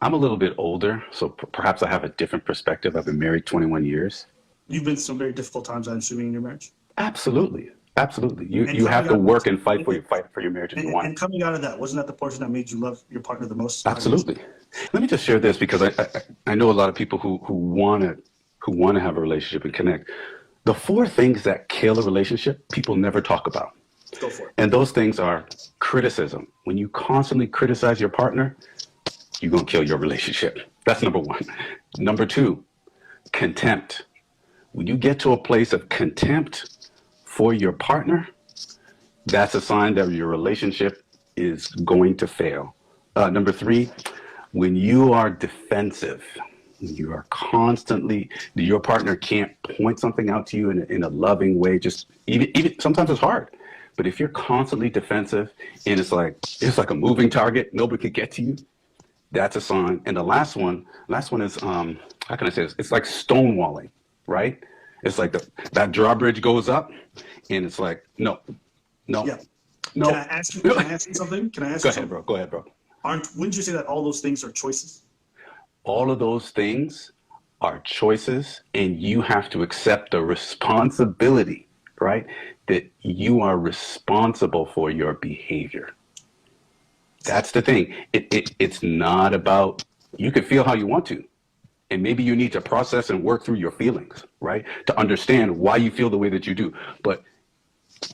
I'm a little bit older, so perhaps I have a different perspective. I've been married 21 years. You've been through some very difficult times, I'm assuming, in your marriage. Absolutely. Absolutely. You And you have coming to out of work that, and fight for your marriage if you want it. and coming out of that, wasn't that the portion that made you love your partner the most out of your? Absolutely. Let me just share this because I know a lot of people who want to have a relationship and connect. The four things that kill a relationship, people never talk about. Go for it. And those things are criticism. When you constantly criticize your partner, you're going to kill your relationship. That's number one. Number two, contempt. When you get to a place of contempt for your partner, that's a sign that your relationship is going to fail. Number three, when you are defensive, you are constantly, your partner can't point something out to you in a loving way, just even sometimes it's hard. But if you're constantly defensive and it's like a moving target, nobody could get to you, that's a sign. And the last one is how can I say this? It's like stonewalling, right? It's like that drawbridge goes up and it's like, no, no, Yeah. Can no. I ask you? Can I ask you something? Can I ask Go you ahead, something? bro. Go ahead, bro. Wouldn't you say that all those things are choices? All of those things are choices, and you have to accept the responsibility, right? That you are responsible for your behavior. That's the thing. It's not about, you can feel how you want to. And maybe you need to process and work through your feelings, right? To understand why you feel the way that you do. But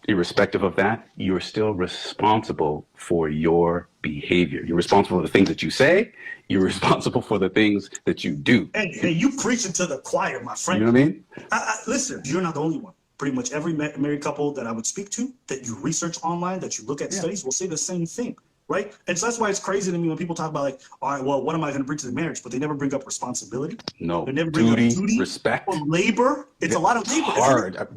irrespective of that, you're still responsible for your behavior. You're responsible for the things that you say. You're responsible for the things that you do. And you preaching to the choir, my You know friend. what I mean? Listen, you're not the only one. Pretty much every married couple that I would speak to, that you research online, that you look at Yeah. studies, will say the same thing, right? And so that's why it's crazy to me when people talk about like, all right, well, what am I going to bring to the marriage? But they never bring up responsibility. No. They never bring up Duty, duty or respect. labor. It's a lot of It's labor, isn't it? hard.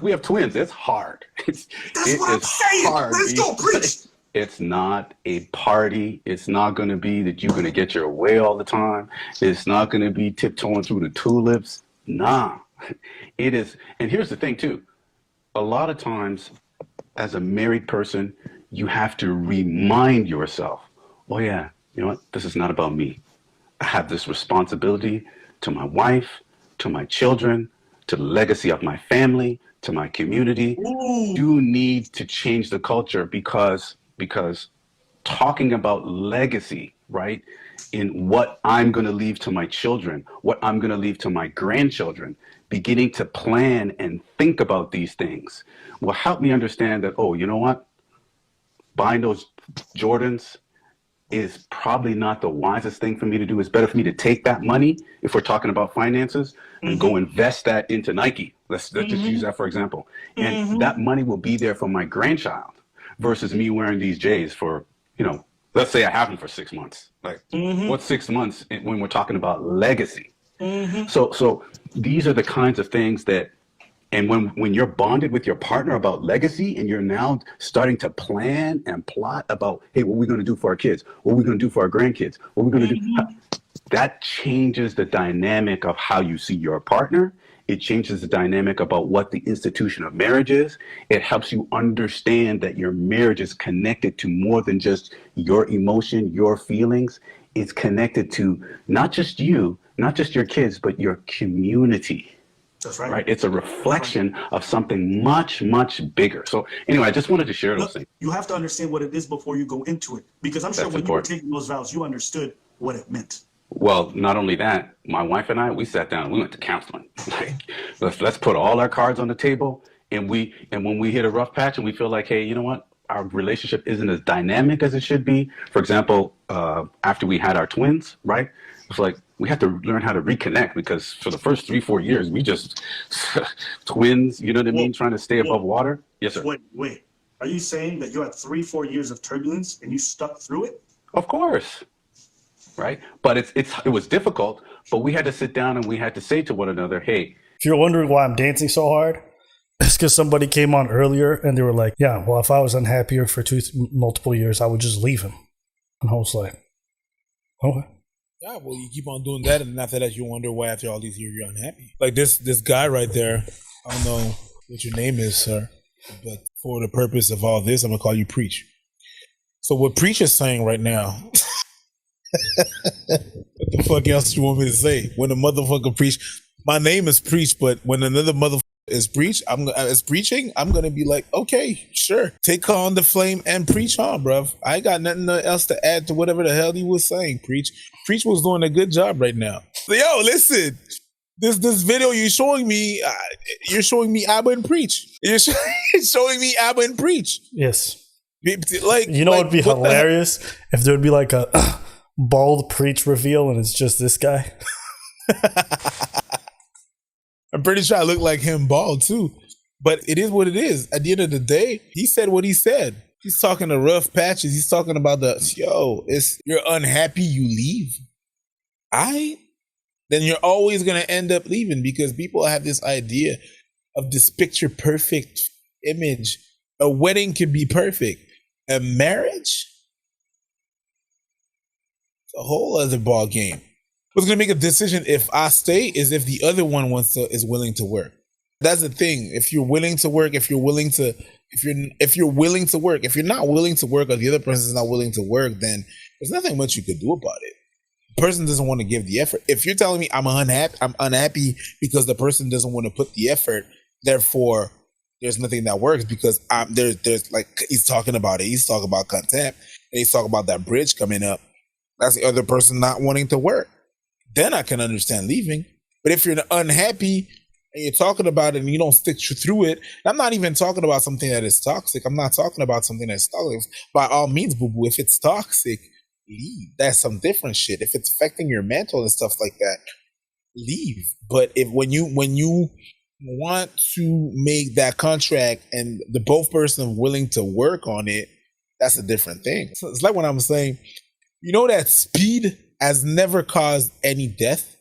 We have twins. It's hard. That's It what I'm is saying. hard, Let's B. go preach. It's not a party. It's not going to be that you're going to get your way all the time. It's not going to be tiptoeing through the tulips. Nah, it is. And here's the thing too. A lot of times as a married person, you have to remind yourself, oh yeah, you know what? This is not about me. I have this responsibility to my wife, to my children, to the legacy of my family, to my community. Ooh, Do need to change the culture because talking about legacy, right? In what I'm going to leave to my children, what I'm going to leave to my grandchildren, beginning to plan and think about these things will help me understand that, oh, you know what? Buying those Jordans is probably not the wisest thing for me to do. It's better for me to take that money, if we're talking about finances, and go invest that into Nike. Let's just use that for example. And that money will be there for my grandchild versus me wearing these J's for, let's say I have them for 6 months. Like, what's 6 months when we're talking about legacy? So these are the kinds of things that, and when you're bonded with your partner about legacy and you're now starting to plan and plot about, hey, what are we going to do for our kids? What are we going to do for our grandkids? What are we going to do? That changes the dynamic of how you see your partner. It changes the dynamic about what the institution of marriage is. It helps you understand that your marriage is connected to more than just your emotion, your feelings. It's connected to not just you, not just your kids, but your community. that's right. Right? It's a That's right. reflection of something much, much bigger. So anyway, I just wanted to share those Look, things. you have to understand what it is before you go into it, because I'm sure That's when you were important. taking those vows, you understood what it meant. Well, not only that, my wife and I, we sat down and we went to counseling. Like, let's put all our cards on the table, and when we hit a rough patch and we feel like, hey, you know what, our relationship isn't as dynamic as it should be. For example, after we had our twins, right? It's like we had to learn how to reconnect because for the first 3, 4 years, we just twins, you know what I Whoa, mean, trying to stay whoa, above water. Yes, sir. wait. Are you saying that you had 3, 4 years of turbulence and you stuck through it? Of course, right? But it was difficult, but we had to sit down and we had to say to one another, hey, If you're wondering why I'm dancing so hard, it's because somebody came on earlier and they were like, yeah, well, if I was unhappier for multiple years, I would just leave him. And I was like, okay. Yeah, well, you keep on doing that, and after that, you wonder why after all these years you're unhappy. Like this guy right there. I don't know what your name is, sir, but for the purpose of all this, I'm gonna call you Preach. So what Preach is saying right now What the fuck else you want me to say? When a motherfucker preach, my name is Preach, but when another motherfucker is preaching, I'm gonna be like, okay, sure, take on the flame and preach on, bruv. I ain't got nothing else to add to whatever the hell he was saying. Preach was doing a good job right now. Yo, listen, this video you're showing me Abba and Preach. You're showing me Abba and Preach. Yes. Like, You know like, what would be what the hell? hilarious? If there would be like a bald Preach reveal and it's just this guy. I'm pretty sure I look like him bald too. But it is what it is. At the end of the day, he said what he said. He's talking to rough patches. He's talking about you're unhappy, you leave. Then you're always gonna end up leaving because people have this idea of this picture perfect image. A wedding can be perfect. A marriage? It's a whole other ball game. What's gonna make a decision if I stay is if the other one is willing to work. That's the thing. If you're willing to work, if you're willing to work, if you're not willing to work or the other person is not willing to work, then there's nothing much you could do about it. The person doesn't want to give the effort. If you're telling me I'm unhappy because the person doesn't want to put the effort, therefore there's nothing that works because there's like he's talking about it. He's talking about contempt and he's talking about that bridge coming up. That's the other person not wanting to work. Then I can understand leaving. But if you're unhappy and you're talking about it and you don't stick through it, I'm not even talking about something that is toxic. I'm not talking about something that's toxic. By all means, boo-boo, if it's toxic, leave. That's some different shit. If it's affecting your mental and stuff like that, leave. But when you want to make that contract and the both person willing to work on it, that's a different thing. So it's like when I'm saying, you know that speed has never caused any death.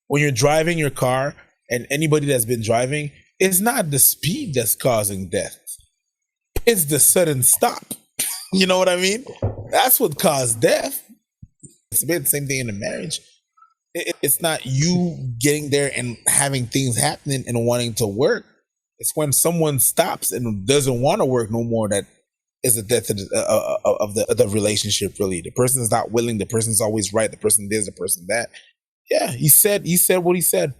When you're driving your car and anybody that's been driving, it's not the speed that's causing death. It's the sudden stop. You know what I mean? That's what caused death. It's a bit the same thing in a marriage. It's not you getting there and having things happening and wanting to work. It's when someone stops and doesn't want to work no more that is the death of the relationship. Really, the person is not willing. The person's always right. The person this, the person that. Yeah, he said what he said.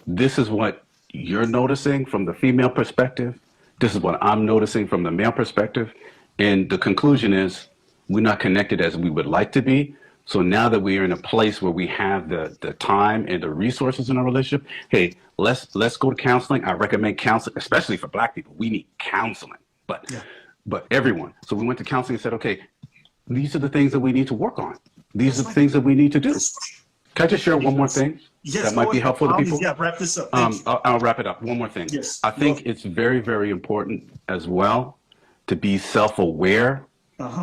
This is what you're noticing from the female perspective. This is what I'm noticing from the male perspective. And the conclusion is we're not connected as we would like to be. So now that we are in a place where we have the time and the resources in our relationship, hey, let's go to counseling. I recommend counseling, especially for Black people. We need counseling, but everyone. So we went to counseling and said, okay, these are the things that we need to work on. These are the things that we need to do. Can I just share one more thing that might be helpful to people? Yeah, wrap this up. I'll wrap it up. One more thing. Yes. I think it's very, very important as well to be self-aware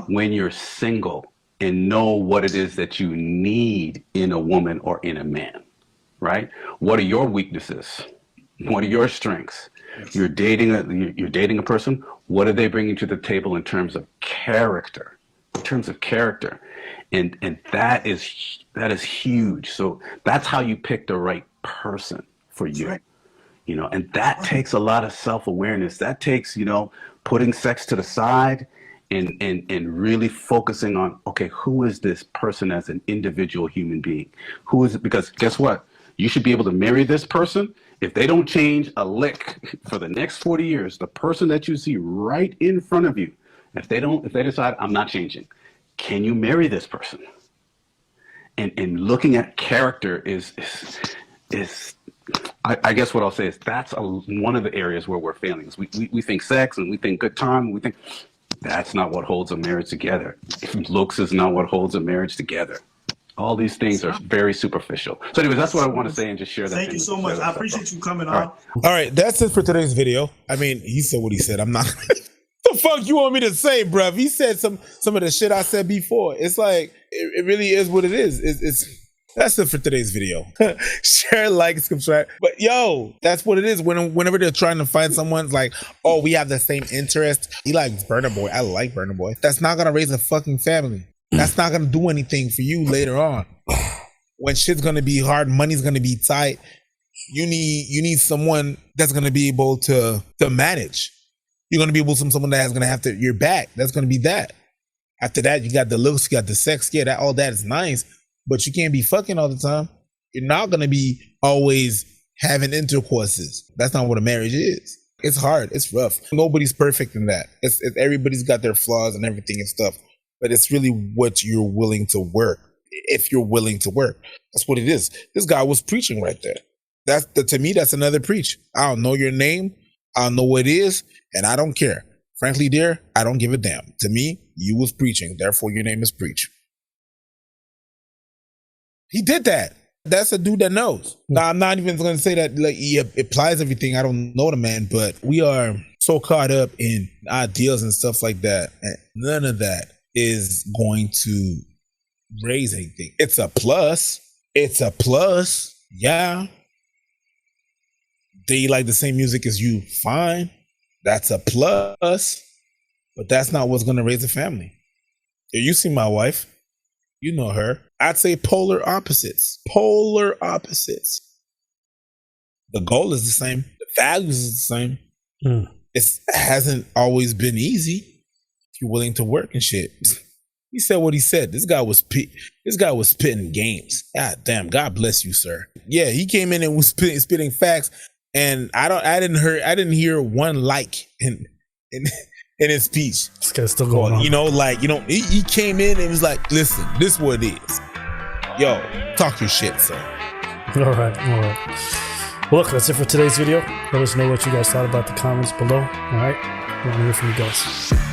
when you're single and know what it is that you need in a woman or in a man, right? What are your weaknesses? What are your strengths? You're dating a person. What are they bringing to the table in terms of character? And that is huge. So that's how you pick the right person for you. Right. You know, and that takes a lot of self-awareness. That takes, putting sex to the side and really focusing on, okay, who is this person as an individual human being? Who is it? Because guess what? You should be able to marry this person. If they don't change a lick for the next 40 years, the person that you see right in front of you, if they decide I'm not changing, can you marry this person? And looking at character is I guess what I'll say is that's one of the areas where we're failing. Is we think sex and we think good time. And we think that's not what holds a marriage together. Looks is not what holds a marriage together. All these things are very superficial. So anyways, that's what I want to say and just share that. Thank you so much. I appreciate you coming on. All right, that's it for today's video. I mean, he said what he said. I'm not. The fuck you want me to say, bruv? He said some of the shit I said before. It's like it really is what it is. That's it for today's video. Share, like, subscribe. But yo, that's what it is. Whenever they're trying to find someone like, oh, we have the same interest. He likes Burna Boy. I like Burna Boy. That's not gonna raise a fucking family. That's not gonna do anything for you later on. When shit's gonna be hard, money's gonna be tight. You need someone that's gonna be able to manage. You're gonna be able to someone that's gonna have your back. That's gonna be that. After that, you got the looks, you got the sex. Yeah, that all that is nice, but you can't be fucking all the time. You're not gonna be always having intercourses. That's not what a marriage is. It's hard. It's rough. Nobody's perfect in that. It's everybody's got their flaws and everything and stuff, but it's really what you're willing to work. If you're willing to work, that's what it is. This guy was preaching right there. To me, that's another preach. I don't know your name. I don't know what it is, and I don't care. Frankly, dear, I don't give a damn. To me, you was preaching. Therefore, your name is Preach. He did that. That's a dude that knows. Now, I'm not even going to say that like he applies everything. I don't know the man, but we are so caught up in ideals and stuff like that. And none of that is going to raise anything. It's a plus. It's a plus. Yeah. They like the same music as you. Fine. That's a plus. But that's not what's going to raise a family. You see my wife. You know her. I'd say polar opposites. Polar opposites. The goal is the same. The values is the same. It hasn't always been easy. If you're willing to work and shit. He said what he said. This guy was spitting games. God damn. God bless you, sir. Yeah, he came in and was spitting facts, and I didn't hear one like in his speech. This guy's still going on. He came in and was like, listen, this is what it is. Yo, talk your shit, sir. All right. Well, look, that's it for today's video. Let us know what you guys thought about the comments below. All right. I want to hear from you guys.